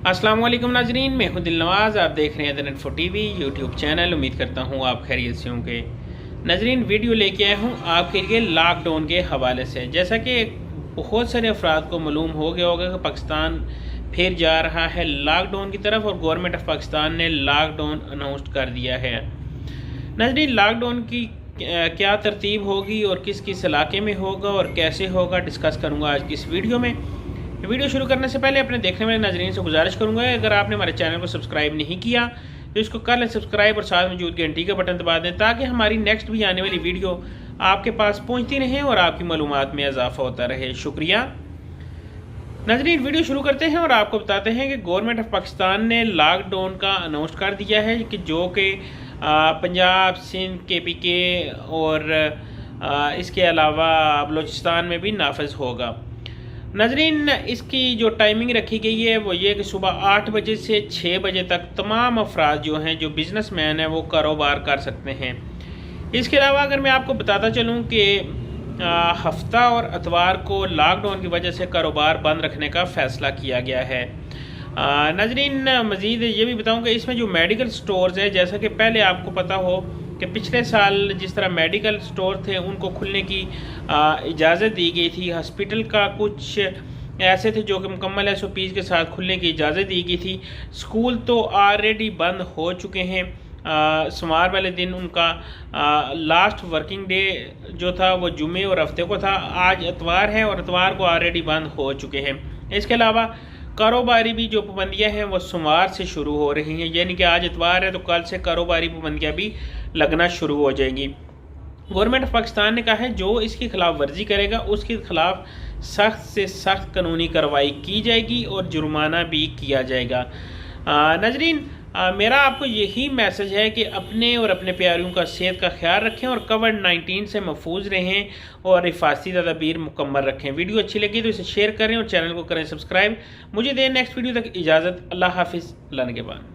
अस्सलाम वालेकुम नाजरीन, मैं हूं दिलनवाज। आप देख रहे हैं द नेट4 टीवी यूट्यूब चैनल। उम्मीद करता हूं आप खैरियत से होंगे। नाजरीन, वीडियो लेके आया हूं आपके लिए लॉकडाउन के हवाले से। जैसा कि बहुत सारे अफराद को मालूम हो गया होगा कि पाकिस्तान फिर जा रहा है लॉकडाउन की तरफ और गवर्नमेंट ऑफ पाकिस्तान ने लॉकडाउन अनाउंस कर दिया है। नाजरीन, लॉकडाउन की क्या तरतीब होगी और किस किस इलाके में होगा और कैसे होगा, डिस्कस करूँगा आज की इस वीडियो में। वीडियो शुरू करने से पहले अपने देखने वाले नाजरीन से गुजारिश करूंगा, अगर आपने हमारे चैनल को सब्सक्राइब नहीं किया तो इसको कर लें सब्सक्राइब और साथ मौजूद घंटी का बटन दबा दें ताकि हमारी नेक्स्ट भी आने वाली वीडियो आपके पास पहुंचती रहे और आपकी मालूमात में इजाफा होता रहे। शुक्रिया। नाजरीन, वीडियो शुरू करते हैं और आपको बताते हैं कि गवर्नमेंट ऑफ पाकिस्तान ने लॉकडाउन का अनाउंस कर दिया है कि जो कि पंजाब, सिंध, KPK और इसके अलावा बलूचिस्तान में भी नाफिज होगा। नाजरीन, इसकी जो टाइमिंग रखी गई है वो ये कि सुबह 8 बजे से 6 बजे तक तमाम अफराद जो हैं, जो बिजनेसमैन हैं, वो कारोबार कर सकते हैं। इसके अलावा अगर मैं आपको बताता चलूँ कि हफ्ता और अतवार को लॉकडाउन की वजह से कारोबार बंद रखने का फ़ैसला किया गया है। नाजरीन, मज़ीद ये भी बताऊँ कि इसमें जो मेडिकल स्टोर्स हैं, जैसा कि पहले आपको पता हो कि पिछले साल जिस तरह मेडिकल स्टोर थे उनको खुलने की इजाज़त दी गई थी। हॉस्पिटल का कुछ ऐसे थे जो कि मुकम्मल SOPs के साथ खुलने की इजाज़त दी गई थी। स्कूल तो ऑलरेडी बंद हो चुके हैं। सोमवार वाले दिन उनका लास्ट वर्किंग डे जो था वो जुमे और हफ्ते को था। आज इतवार है और इतवार को ऑलरेडी बंद हो चुके हैं। इसके अलावा कारोबारी भी जो पाबंदियाँ हैं वो सोमवार से शुरू हो रही हैं, यानी कि आज इतवार है तो कल से कारोबारी पाबंदियाँ भी लगना शुरू हो जाएंगी। गवर्नमेंट ऑफ पाकिस्तान ने कहा है जो इसकी खिलाफ वर्जी करेगा उसके खिलाफ सख्त से सख्त कानूनी कार्रवाई की जाएगी और जुर्माना भी किया जाएगा। नाजरीन, मेरा आपको यही मैसेज है कि अपने और अपने प्यारियों का सेहत का ख्याल रखें और कोविड-19 से महफूज रहें और हिफाजती तदाबीर मुकम्मल रखें। वीडियो अच्छी लगी तो इसे शेयर करें और चैनल को करें सब्सक्राइब। मुझे दें नेक्स्ट वीडियो तक इजाज़त। अल्लाह हाफिज़। अल्लाह निगहबान।